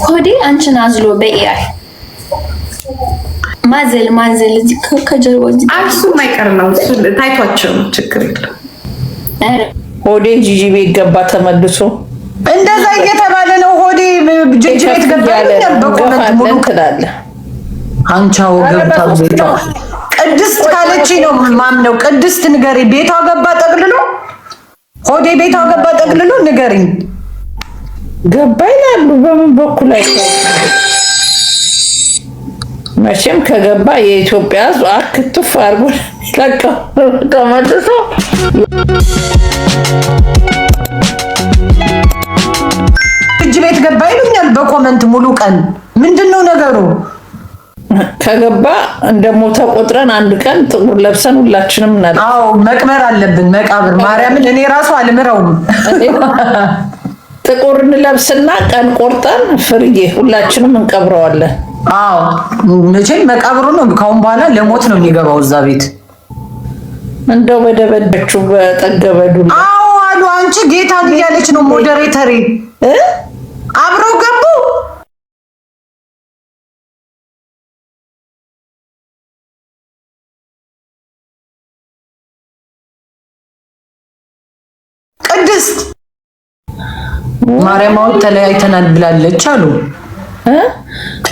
ሆዴ አንቺን አዝሎ በኤአይ ማዘል እዚህ ከጀርባው እዚህ እሱ የማይቀር ነው። እሱ ታይቷቸው ችግር የለም። ሆዴ ጂጂ ቤት ገባ ተመልሶ እንደዛ እየተባለ ነው። ሆዴ ጂጂ ቤት ገባ በኮመንት ሙሉ ትላለ አንቻው ገብታ ቤቷ ቅድስት ካለች ነው ማምነው። ቅድስት ንገሪ ቤቷ ገባ ጠቅልሎ ሆዴ ቤቷ ገባ ጠቅልሎ ንገሪኝ። ገባ ይላሉ። በምን በኩል አይተው መቼም ከገባ የኢትዮጵያ ሕዝብ አክትፍ አርጎ ለቀው ተመልሶ እጅ ቤት ገባ ይሉኛል በኮመንት ሙሉ ቀን። ምንድነው ነገሩ? ከገባ እንደሞተ ቆጥረን አንድ ቀን ጥቁር ለብሰን ሁላችንም እናለን። አዎ መቅበር አለብን። መቃብር ማርያምን እኔ ራሱ አልምረውም። ጥቁር እንለብስና ቀን ቆርጠን ፍርዬ ሁላችንም እንቀብረዋለን። አዎ መቼም መቃብሩ ነው። ካሁን በኋላ ለሞት ነው የሚገባው እዛ ቤት። እንደው በደበደችው በጠገበዱ። አዎ አሉ። አንቺ ጌታ እያለች ነው ሞዴሬተሪ አብረው ገቡ። ቅድስት ማርያማዊ ተለያይተናል ብላለች አሉ።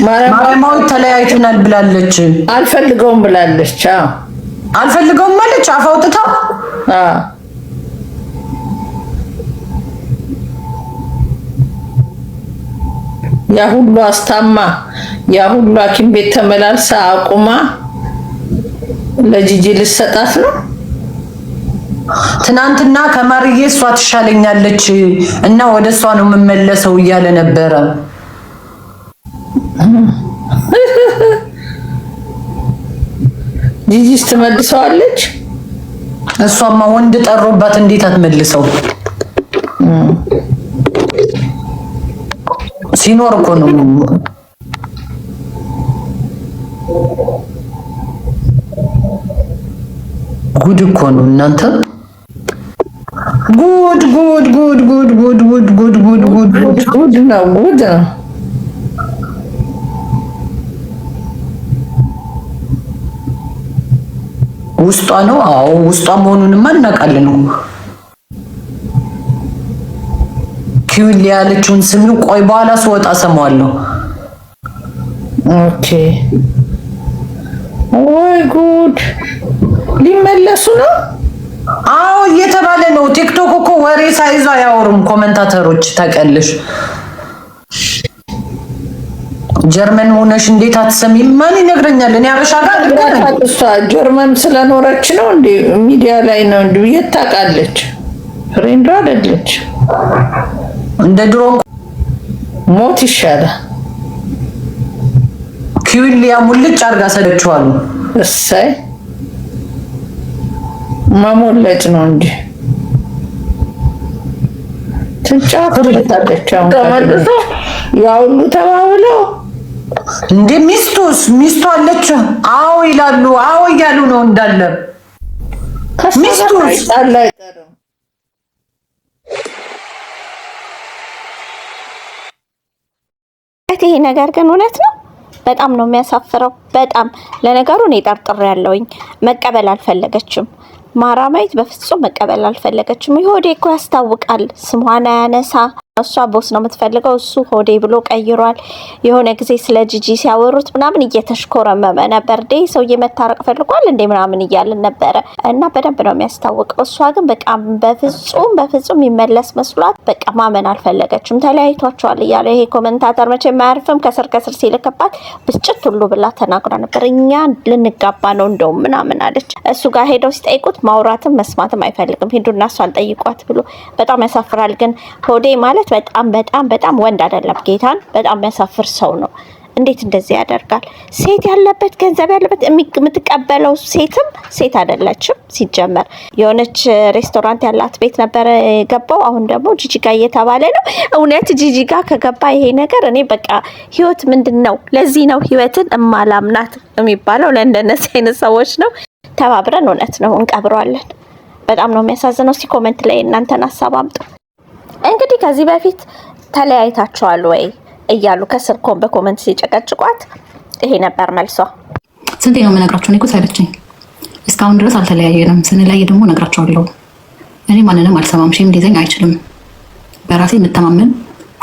ማርያማዊ ተለያይተናል ብላለች። አልፈልገውም ብላለች። አልፈልገውም ማለች አፍ አውጥታ። ያ ሁሉ አስታማ ያ ሁሉ ሐኪም ቤት ተመላልሳ አቁማ ለጂጂ ልሰጣት ነው። ትናንትና ከማርዬ እሷ ትሻለኛለች እና ወደ እሷ ነው የምመለሰው እያለ ነበረ። ጂጂስ ትመልሰዋለች። እሷማ ወንድ ጠሮባት እንዴት አትመልሰው? ሲኖር እኮ ነው። ጉድ እኮ ነው እናንተ። ጉድ ጉድ ጉድ ጉድ ጉድ ጉድ ጉድ ጉድ ጉድ ጉድ ነው ጉድ ነው። ውስጧ ነው። አዎ ውስጧ መሆኑንማ እናውቃለን። ኪውል ያለችውን ስሚው። ቆይ በኋላ ስወጣ ሰማዋለሁ። ኦኬ። ወይ ጉድ! ሊመለሱ ነው? አዎ እየተባለ ነው። ቲክቶክ እኮ ወሬ ሳይዙ አያወሩም ኮመንታተሮች። ታውቂያለሽ። ጀርመን ሆነሽ እንዴት አትሰሚም? ማን ይነግረኛል? እኔ አበሻ ጋር እሷ ጀርመን ስለኖረች ነው እንዴ? ሚዲያ ላይ ነው እንዴ? የት ታውቃለች? ፍሬንዷ አይደለች። እንደ ድሮ ሞት ይሻላል። ኪውሊያ ሙልጭ አርጋ ሰደችዋሉ። እሰይ ማሞለጭ ነው እንጂ ትጫወታለች። አሁን ተመልሶ ያው ሁሉ ተባብለው እንደ ሚስቱ አለች። አዎ ይላሉ። አዎ እያሉ ነው እንዳለ ሚስቱ አይቀርም። ይሄ ነገር ግን እውነት ነው። በጣም ነው የሚያሳፍረው። በጣም ለነገሩ እኔ ጠርጥሬያለሁኝ። መቀበል አልፈለገችም። ማራማዊት በፍጹም መቀበል አልፈለገችም። ሆዴ እኮ ያስታውቃል። ስሟን አያነሳ። እሷ ቦስ ነው የምትፈልገው፣ እሱ ሆዴ ብሎ ቀይሯል። የሆነ ጊዜ ስለ ጂጂ ሲያወሩት ምናምን እየተሽኮረመመ ነበር። ዴ ሰውዬ መታረቅ ፈልጓል እንዴ ምናምን እያልን ነበረ እና በደንብ ነው የሚያስታውቀው። እሷ ግን በቃ በፍጹም ይመለስ መስሏት በቃ ማመን አልፈለገችም። ተለያይቷቸዋል እያለ ይሄ ኮመንታተር መቼ የማያርፍም ከስር ሲልክባት ብስጭት ሁሉ ብላ ተናግራ ነበር። እኛ ልንጋባ ነው እንደውም ምናምን አለች። እሱ ጋር ሄደው ሲጠይቁት ማውራትም መስማትም አይፈልግም። ሂዱና እሷን ጠይቋት ብሎ በጣም ያሳፍራል። ግን ሆዴ ማለት በጣም ወንድ አይደለም። ጌታን በጣም የሚያሳፍር ሰው ነው። እንዴት እንደዚህ ያደርጋል? ሴት ያለበት ገንዘብ ያለበት የምትቀበለው ሴትም ሴት አይደለችም። ሲጀመር የሆነች ሬስቶራንት ያላት ቤት ነበረ ገባው። አሁን ደግሞ ጂጂጋ እየተባለ ነው። እውነት ጂጂጋ ከገባ ይሄ ነገር እኔ በቃ ህይወት ምንድነው? ለዚህ ነው ህይወትን እማላምናት የሚባለው ለእንደነዚህ አይነት ሰዎች ነው። ተባብረን እውነት ነው እንቀብረዋለን። በጣም ነው የሚያሳዝነው። እስኪ ኮሜንት ላይ እናንተን ሀሳብ አምጡ። እንግዲህ ከዚህ በፊት ተለያይታችኋል ወይ እያሉ ከስር በኮመንት ሲጨቀጭቋት ይሄ ነበር መልሷ። ስንቴ ነው የምነግራቸው? እኔ እኮ ሳይለችኝ እስካሁን ድረስ አልተለያየንም። ስንለያየ ደግሞ እነግራቸዋለሁ። እኔ ማንንም አልሰማም። ሼም ሊይዘኝ አይችልም። በራሴ የምተማመን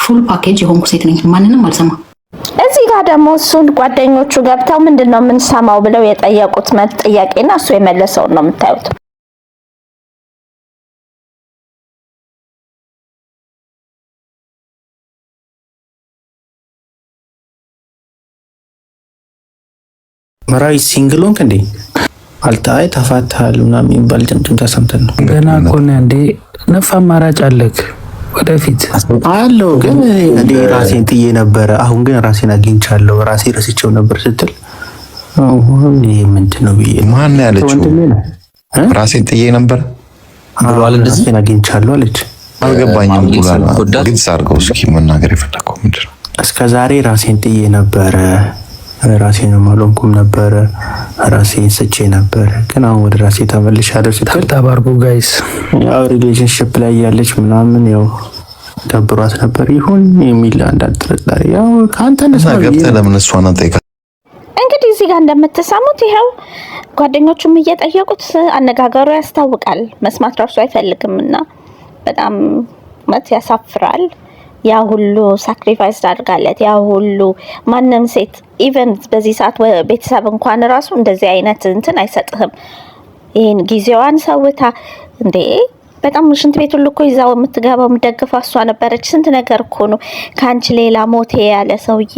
ፉል ፓኬጅ የሆንኩ ሴት ነኝ። ማንንም አልሰማም። እዚህ ጋር ደግሞ እሱን ጓደኞቹ ገብተው ምንድነው የምንሰማው ብለው የጠየቁት ጥያቄና እሱ የመለሰውን ነው የምታዩት። መራዊ ሲንግል ሆንክ እንዴ? አልታይ ተፋታል ምናምን የሚባል ጭምጭምታ ሰምተን ነው። ገና እኮ ነው እንዴ? ነፍ አማራጭ አለክ ወደፊት አለው። ግን እኔ ራሴን ጥዬ ነበረ፣ አሁን ግን ራሴን አግኝቻለሁ። ራሴ ረስቼው ነበር ስትል አሁን ይሄ ምንድነው ብዬ ማን ያለችው? ራሴን ጥዬ ነበር ብሏል። እንደዚህ አግኝቻለሁ አለች። አልገባኝም ብሏል። ግልጽ አድርገው እስኪ መናገር የፈለከው ምንድነው? እስከ ዛሬ ራሴን ጥዬ ነበረ፣ ራሴን ማለንኩም ነበረ፣ ራሴን ስቼ ነበረ። ግን አሁን ወደ ራሴ ተመልሻለሁ ስትል ታባርጉ ጋይስ። ያው ሪሌሽንሺፕ ላይ ያለች ምናምን ያው ደብሯት ነበር ይሁን የሚል አንዳንድ ጥርጣሬ ያው ካንተ ነሳ ገብተህ ለምን እሷን አንጠይቃ? እንግዲህ እዚህ ጋር እንደምትሰሙት ይሄው ጓደኞቹም እየጠየቁት አነጋገሩ ያስታውቃል። መስማት ራሱ አይፈልግምና በጣም መት ያሳፍራል። ያ ሁሉ ሳክሪፋይስ አድርጋለት ያ ሁሉ ማንም ሴት ኢቨን በዚህ ሰዓት ቤተሰብ እንኳን ራሱ እንደዚህ አይነት እንትን አይሰጥህም። ይሄን ጊዜዋን ሰውታ እንዴ በጣም ሽንት ቤት ሁሉ እኮ ይዛው የምትገባው የምትደግፈው እሷ ነበረች። ስንት ነገር እኮ ነው ካንቺ ሌላ ሞቴ ያለ ሰውዬ።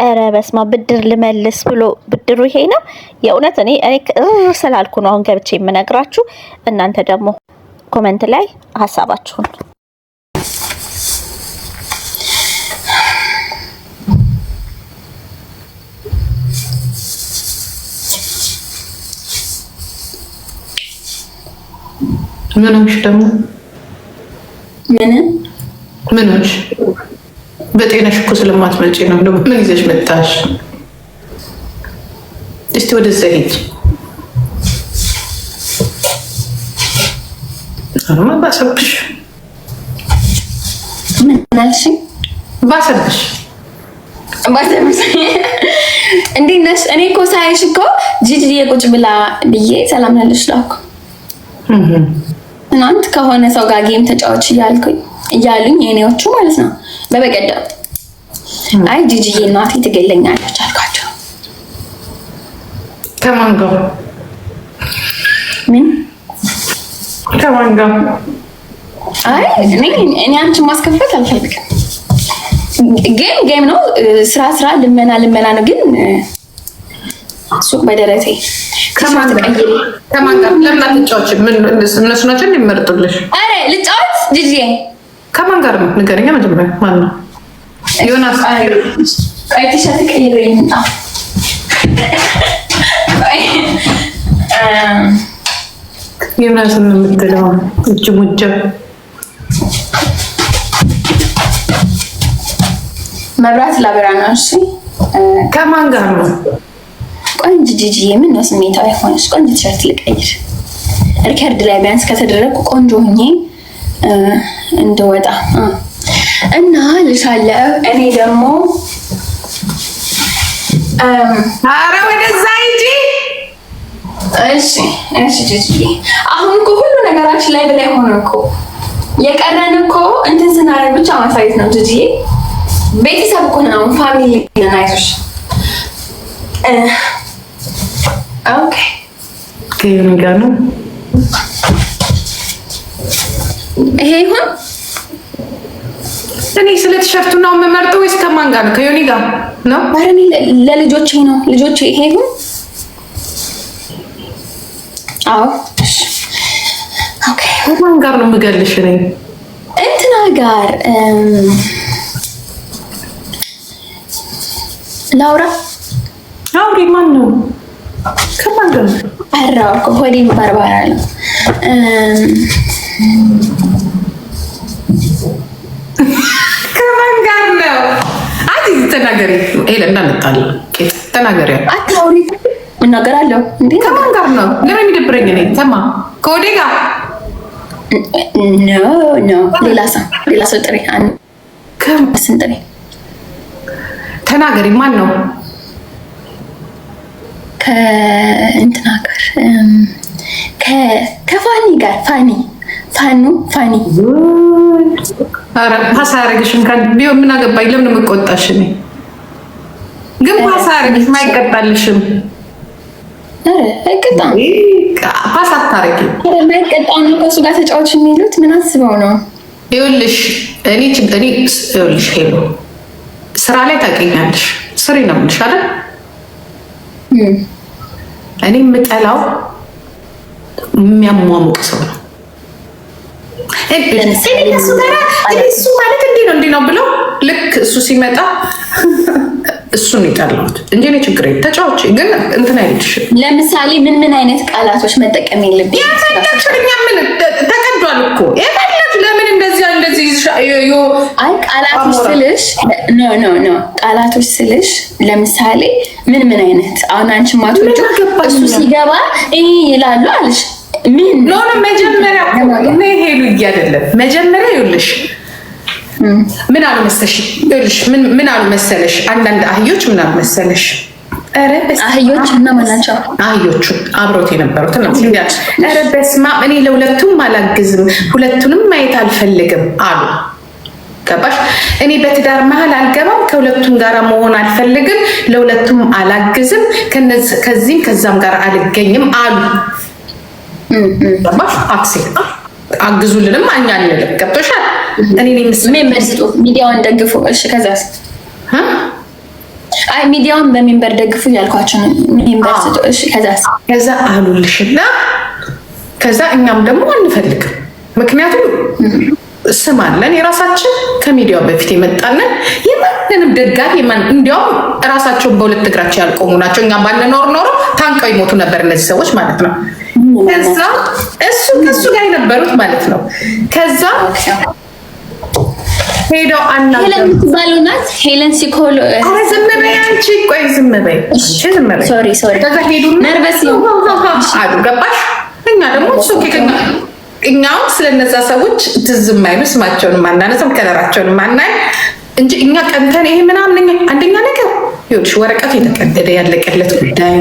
ኧረ በስመ አብ ብድር ልመልስ ብሎ ብድሩ ይሄ ነው የእውነት። እኔ ስላልኩ ነው አሁን ገብቼ የምነግራችሁ። እናንተ ደግሞ ኮሜንት ላይ ሀሳባችሁን ምንሽ ደግሞ ምንሽ በጤናሽ እኮ ስለማትመጪ ነው። ደግሞ ምን ይዘሽ መጣሽ? እስቲ ወደዛ ሂጅ። አረማ ባሰብሽ ምን አልሽኝ? ባሰብሽ እንዴት ነሽ? እኔ እኮ ሳይሽ እኮ ጂጂ የቁጭ ብላ ብዬ ሰላም አለሽ ላኩ። እናንተ ከሆነ ሰው ጋር ጌም ተጫዋች እያሉኝ የኔዎቹ ማለት ነው። በበቀደም አይ ጂጂዬ እናቴ ትገለኛለች አልኳቸው። ከማን ጋር ምን ከማን ጋር? አይ እኔ አንቺን ማስከፈት አልፈልግም። ጌም ነው፣ ስራ ልመና ነው። ግን ሱቅ በደረቴ ከማን ጋር ለምን አትጫወቺም? ምን እነሱ ናቸው የሚመርጡልሽ? አረ ልጫወት ጂጂ። ከማን ጋር ነው ንገረኛ መጀመሪያ። ማን ነው? ዮናስ አይ ቲሸርት ቀይሬኝ እንጣ ዮናስ ምን የምትለው እጅ ሙጃ መብራት ላበራ ነው። እሺ ከማን ጋር ነው? ቆንጆ ጂጂ ምን ነው ስሜታዊ ሆነሽ? ቆንጆ ቲሸርት ልቀይር ሪከርድ ላይ ቢያንስ ከተደረኩ ቆንጆ ሆኜ እንደወጣ እና ልሻለሁ። እኔ ደግሞ አረ ወደዛ ሂጂ። እሺ ጂጂ አሁን እኮ ሁሉ ነገራችን ላይ በላይ ሆነ እኮ የቀረን እኮ እንትን ስናደርግ ብቻ ማሳየት ነው ጂጂ። ቤተሰብ እኮ ነው ፋሚሊ ነን። አይዞሽ ኦኬ ከዩኒ ጋር ነው ይሄ ይሁን። እኔ ስለ ቲሸርቱ ነው የምመርጠው ወይስ ከማን ጋር ነው? ከዩኒ ጋር ነው። ኧረ እኔ ለልጆቼ ነው። ልጆቼ ይሄ ይሁን። አዎ እሺ ኦኬ። ከማን ጋር ነው የምገልሽ? እኔ እንትና ጋር ላውራ አውሪ። ማን ነው? ከማን ጋር ነው? አራው እኮ ሆዴን ባርባራ ነው። ከማን ጋር ነው? አዲ ተናገሪ። ሄለ እንዳመጣለ ተናገሪ። አታውሪ። እናገራለሁ እንዴ? ከማን ጋር ነው? ለምን የሚደብረኝ እኔ ተማ ከወዴ ጋር ኖ ሌላ ሰው ጥሪ። ስንጥሪ ተናገሪ። ማን ነው? ከእንትና ጋር ከፋኒ ጋር ፋኒ ኧረ ፓስ አያደርግሽም። ቢሆን ምን አገባኝ? ለምን የምቆጣሽ? እኔ ግን ፓስ አያደርግሽም፣ አይቀጣልሽም። አይቀጣም፣ ፓስ አታረጊም። አይቀጣም ነው ከእሱ ጋር ተጫዋች የሚሉት ምን አስበው ነው? ይኸውልሽ እኔ ይኸውልሽ ሄሎ ስራ ላይ ታውቂኛለሽ፣ ስሪ ነው የምልሽ አይደል? እኔ የምጠላው የሚያሟሙቅ ሰው ነው። እሱ ማለት እንዲህ ነው ብለው ልክ እሱ ሲመጣ እሱን የጠላሁት እንጂ እኔ ችግር የለም። ተጫዋች ግን እንትን አይልሽም። ለምሳሌ ምን አይነት ቃላቶች መጠቀም የለብኝ? ያፈለግሽኛ ምን ተቀዷል እኮ የፈለግሽ ለምን እንደዚህ አይ ቃላቶች ስልሽ ኖ ቃላቶች ስልሽ ለምሳሌ ምን አይነት አሁን አንቺ ማቶች እሱ ሲገባ ይላሉ አልሽ ምን ኖ መጀመሪያ እኔ ሄሉ አይደለም መጀመሪያ ይኸውልሽ ምን አሉ መሰለሽ ይኸውልሽ ምን አሉ መሰለሽ አንዳንድ አህዮች ምን አሉ መሰለሽ አህዮች እና ማናቸው አህዮቹ አብሮት የነበሩት ነው እንዴ ኧረ በስመ አብ እኔ ለሁለቱም አላግዝም ሁለቱንም ማየት አልፈልግም አሉ ገባሽ እኔ በትዳር መሀል አልገባም ከሁለቱም ጋር መሆን አልፈልግም ለሁለቱም አላግዝም ከዚህም ከዛም ጋር አልገኝም አሉ ገባሽ አክሴፕት አግዙልንም አኛ አንልም ገብቶሻል እኔ ሜምበር ስጡ ሚዲያውን ደግፉ እሺ ከዛስ አይ ሚዲያውን በሜምበር ደግፉ ያልኳችሁ ነው ሜምበር ስጡ እሺ ከዛ አሉልሽና ከዛ እኛም ደግሞ አንፈልግም ምክንያቱም ስም አለን የራሳችን ከሚዲያው በፊት የመጣለን የማንንም ደጋፊ እንዲያውም ራሳቸውን በሁለት እግራቸው ያልቆሙ ናቸው እኛ ባንኖር ኖሮ ታንቀው ይሞቱ ነበር እነዚህ ሰዎች ማለት ነው ከዛ ከሱ ጋር የነበሩት ማለት ነው ከዛ ሄደው ሄለን ባሉናት ሄለን ሲኮሎ ዝም በይ አንቺ ቆይ ዝም በይ ዝም በይ ሶሪ ከዛ ሄዱ ነርቨስ ነው አሉ ገባሽ እኛ ደግሞ እኛው ስለነዛ ሰዎች ትዝም አይሉ ስማቸውን ማናነሳም ከለራቸውን ማናይ እንጂ እኛ ቀንተን ይሄ ምናምን አንደኛ ነገር ይኸውልሽ ወረቀት የተቀደደ ያለቀለት ጉዳይ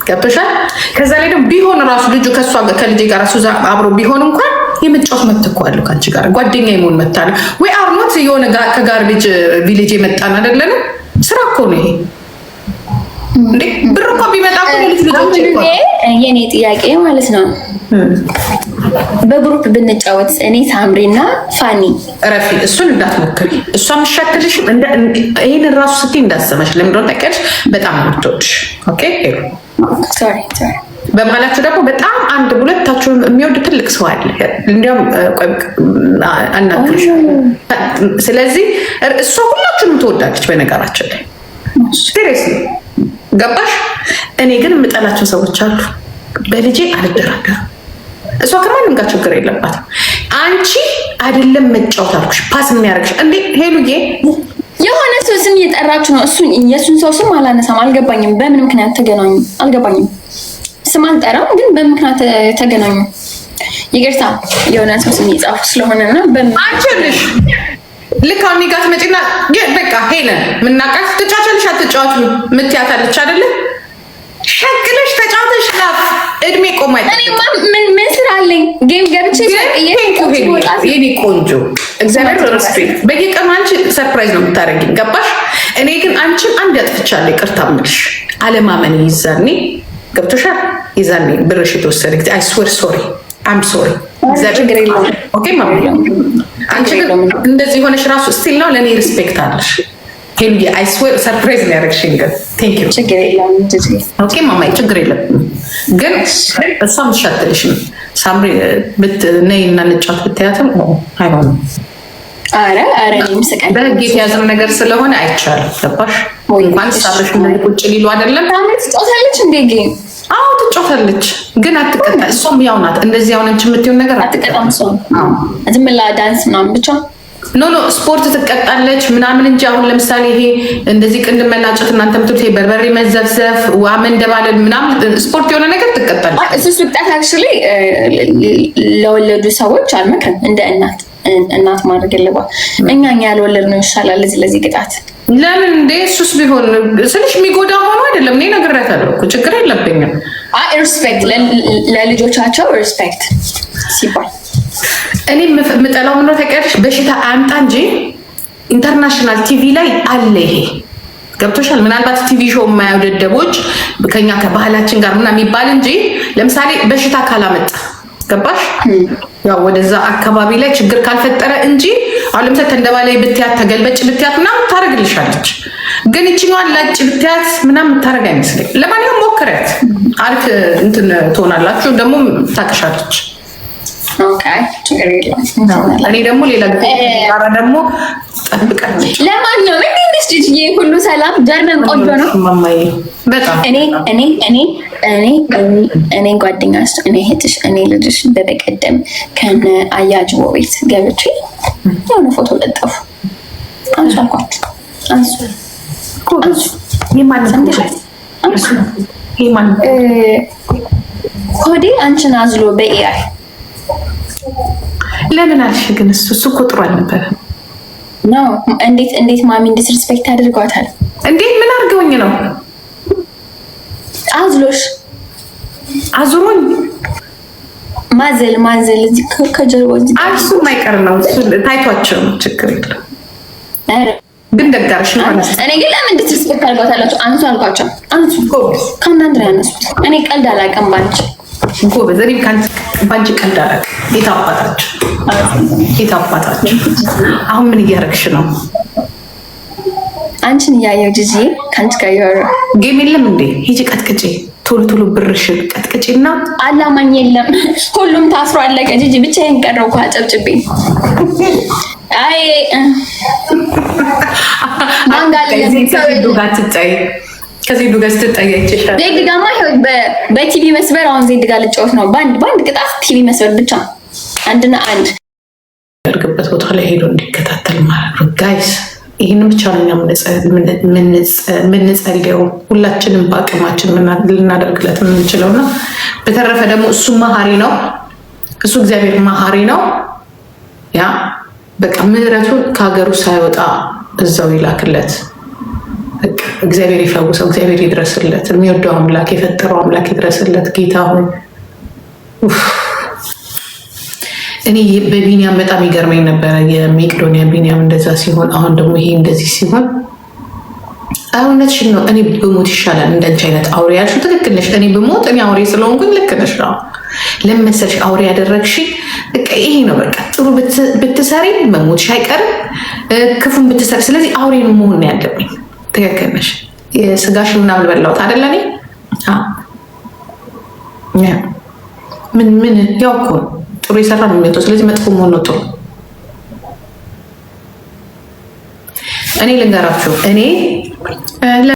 ገብቶሻል ከዛ ላይ ደግሞ ቢሆን ራሱ ልጁ ከሷ ከልጄ ጋር ራሱ አብሮ ቢሆን እንኳን የመጫወት መብት እኮ አለው ካንቺ ጋር ጓደኛ ይሞን መጣለ ወይ አርኖት የሆነ ከጋርቤጅ ቪሌጅ የመጣን አይደለም ስራ እኮ ነው ይሄ እንዴ ብር እኮ ቢመጣ እኮ ልጆች እኮ የኔ ጥያቄ ማለት ነው በግሩፕ ብንጫወት እኔ ሳምሪና ፋኒ ረፊ እሱን እንዳትሞክሪ እሷ ምሻክልሽ ይሄን ራሱ ስትይ እንዳሰማሽ ለምንድነው ታውቂያለሽ በጣም ወጥቶሽ ኦኬ ሶሪ በማላችሁ ደግሞ በጣም አንድ ሁለታችሁን የሚወድ ትልቅ ሰው አለ እንዲያውም አናግርሽ ስለዚህ እሷ ሁላችሁንም ትወዳለች በነገራችን ላይ ሲሪየስሊ ገባሽ እኔ ግን የምጠላቸው ሰዎች አሉ በልጄ አልደራደርም እሷ ከማንም ጋር ችግር የለባትም አንቺ አይደለም መጫወት አልኩሽ ፓስ የሚያደርግሽ እንዴ ሄሉዬ የሆነ ሰው ስም እየጠራችሁ ነው እሱን የሱን ሰው ስም አላነሳም አልገባኝም በምን ምክንያት ተገናኙ አልገባኝም ስም አልጠራም ግን በምን ምክንያት ተገናኙ ይቅርታ የሆነ ሰው ስም እየጻፉ ስለሆነና አንቺ ልሽ ልክ አሁን ጋር ትመጪና በቃ ሄለን ምናቃት ትጫወቻለሽ አትጫወቱ ምትያታለች አይደለ ሸክለሽ ተጫውተሽ ላፍ እድሜ ቆማይ እኔማ ምን ስራ አለኝ ጌም ገብቼ የኔ ቆንጆ እግዚአብሔር ሪስፔክት በየቀኑ አንቺ ሰርፕራይዝ ነው የምታደርጊኝ ገባሽ እኔ ግን አንቺን አንድ ያጥፍቻለሁ ይቅርታ የምልሽ አለማመን ይዛኔ ገብቶሻል ይዛኔ ብርሽ የተወሰደ ጊዜ አይ ስዌር ሶሪ አም ሶሪ ችግር የለውም ኦኬ ማማ አንቺ እንደዚህ ሆነሽ ራሱ ስቲል ነው ለኔ ሪስፔክት አለሽ ሄሉ አይ ስዌር ሰርፕራይዝ ነው ያደረግሽኝ ግን ቴንክ ዩ ችግር የለውም ኦኬ ማማ ችግር የለም ግን እሷም ትሻትልሽ ሳምሪ ነይ እና እንጫወት ብትያትም አይሆንም አረ ምስቀል በህግ የተያዘው ነገር ስለሆነ አይቻልም ገባሽ እንኳን ሳብሽ ምን ቁጭ ሊሉ አይደለም ትጫወታለች እንዴ ጌም አዎ ትጫወታለች ግን አትቀጣ እሷም ያው ናት እንደዚህ አሁን እንጂ የምትይው ነገር አትቀጣም እሷ ዝም ብላ ዳንስ ምናምን ብቻ ኖ ስፖርት ትቀጣለች ምናምን እንጂ አሁን ለምሳሌ ይሄ እንደዚህ ቅንድብ መላጨት እናንተ የምትሉት ይሄ በርበሬ መዘፍዘፍ ውሃ መንደባለል ምናምን ስፖርት የሆነ ነገር ትቀጣለች እሱ ስብጣት አክቹሊ ለወለዱ ሰዎች አልመክርም እንደ እናት እናት ማድረግ የለባት። እኛ ያልወለድ ነው ይሻላል ለዚህ ቅጣት። ለምን እንዴ? እሱስ ቢሆን ስልሽ የሚጎዳ ሆኖ አይደለም። እኔ ነግሬያታለሁ እኮ ችግር የለብኝም። ሪስፔክት ለልጆቻቸው ሪስፔክት ሲባል እኔ የምጠላው ምን ነው ታውቂያለሽ? በሽታ አያምጣ እንጂ ኢንተርናሽናል ቲቪ ላይ አለ ይሄ ገብቶሻል። ምናልባት ቲቪ ሾው የማያውደደቦች ከኛ ከባህላችን ጋር ምናምን የሚባል እንጂ ለምሳሌ በሽታ ካላመጣ ገባሽ? ያው ወደዛ አካባቢ ላይ ችግር ካልፈጠረ እንጂ አሁን ለምሳሌ ተንደባላይ ብትያት ተገልበጭ ብትያት ምናምን ታደርግልሻለች። ግን እቺኛዋን ላጭ ብትያት ምናምን ታደርግ አይመስለኝ። ለማንኛውም ሞክሪያት፣ አሪፍ እንትን ትሆናላችሁ። ደግሞ ታቅሻለች። ኦኬ ችግር የለም። እኔ ደግሞ ሌላ ጋራ ደግሞ ጠብቃለች። ለማንኛውም እንዴት ልጅ ሁሉ ሰላም? ጀርመን ቆንጆ ነው ማማዬ በጣም እኔ ጓደኛሽ እኔ እህትሽ እኔ ልጅሽ በበቀደም ከነ አያጅቦ ቤት ገብቼ የሆነ ፎቶ ለጠፉ። አንሱ አልኳችሁ። ሆዴ አንቺን አዝሎ በኤአይ ለምን አልሽ? ግን እሱ እኮ ጥሩ አልነበረም። ነው እንዴት ማሚ ዲስሪስፔክት አድርጓታል? እንዴት ምን አድርገውኝ ነው? አዝሎሽ አዙሩኝ ማዘል እዚህ ከጀርባው እዚህ እሱ የማይቀር ነው። እሱ ታይቷቸው ችግር የለም። ግን ደጋርሽ ነው። እኔ ግን ለምን ዲስሪስፔክት አድርጓታላችሁ? አንሱ አልኳቸው። አንሱ ከእናንተ ነው ያነሱት። እኔ ቀልድ አላውቅም ባንቺ ጎበዝ። እኔም ባንቺ ቀልድ አላውቅም። የት አባታችሁ አሁን ምን እያደረግሽ ነው? አንቺን እያየሁ ጂጂ ከአንቺ ጋር እያወራሁ ጌም የለም እንዴ? ሂጂ ቀጥቅጪ፣ ቶሎ ብርሽን ቀጥቅጪና። አላማኝ የለም ሁሉም ታስሮ አለቀ። ጂጂ ብቻዬን ቀረሁ እኮ አጨብጭቤ። አይ ከዜዱ ጋር ስትጠያ ይችላል። ዜድ ጋማ በቲቪ መስበር አሁን ዜድ ጋር ልጫወት ነው። በአንድ ቅጣት ቲቪ መስበር ብቻ አንድና አንድ ያርግበት ቦታ ላይ ሄዶ እንዲከታተል ማለት ነው። ጋይስ ይህንን ብቻ ነው የምንጸልየው ሁላችንም በአቅማችን ልናደርግለት የምንችለው ነው። በተረፈ ደግሞ እሱ መሀሪ ነው። እሱ እግዚአብሔር መሀሪ ነው። ያ በቃ ምህረቱን ከሀገሩ ሳይወጣ እዛው ይላክለት። እግዚአብሔር ይፈውሰው፣ እግዚአብሔር ይድረስለት። የሚወደው አምላክ የፈጠረው አምላክ ይድረስለት። ጌታ ሆይ እኔ በቢኒያም በጣም ይገርመኝ ነበረ። የሜቄዶኒያ ቢኒያም እንደዛ ሲሆን፣ አሁን ደግሞ ይሄ እንደዚህ ሲሆን እውነትሽን ነው። እኔ ብሞት ይሻላል እንዳንቺ አይነት አውሬ ያልሽው ትክክል ነሽ። እኔ ብሞት እኔ አውሬ ስለሆንኩኝ ልክ ነሽ ነው። ለምን መሰልሽ አውሬ ያደረግሽ? በቃ ይሄ ነው። በቃ ጥሩ ብትሰሪ መሞትሽ አይቀርም፣ ክፉን ብትሰሪ። ስለዚህ አውሬ ነው መሆን ያለብኝ። ትክክል ነሽ። የስጋሽ ምናምን በላሁት አይደለ? እኔ ምን ያው እኮ ጥሩ የሰራ ነው የሚወጣው። ስለዚህ መጥፎ መሆን ነው ጥሩ። እኔ ልንገራችሁ እኔ